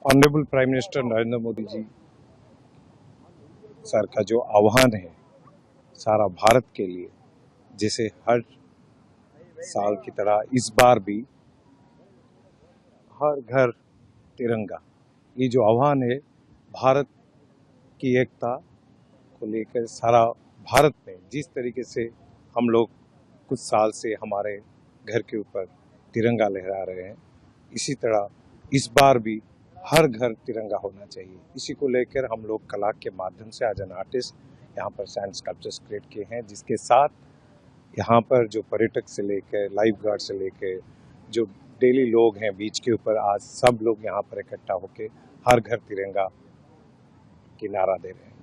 Honourable prime minister Narendra Modi ji sir का जो आह्वान है सारा भारत के लिए, जैसे हर साल की तरह इस बार भी हर घर तिरंगा, ये जो आह्वान है भारत की एकता को लेकर सारा भारत में जिस तरीके से हम लोग कुछ साल से हमारे घर के ऊपर तिरंगा लहरा रहे हैं, इसी तरह इस बार भी हर घर तिरंगा होना चाहिए। इसी को लेकर हम लोग कला के माध्यम से आज एन आर्टिस्ट यहाँ पर साइंस स्कल्पचर्स क्रिएट किए हैं, जिसके साथ यहाँ पर जो पर्यटक से लेकर लाइफ गार्ड से लेकर जो डेली लोग हैं बीच के ऊपर, आज सब लोग यहाँ पर इकट्ठा होकर हर घर तिरंगा की नारा दे रहे हैं।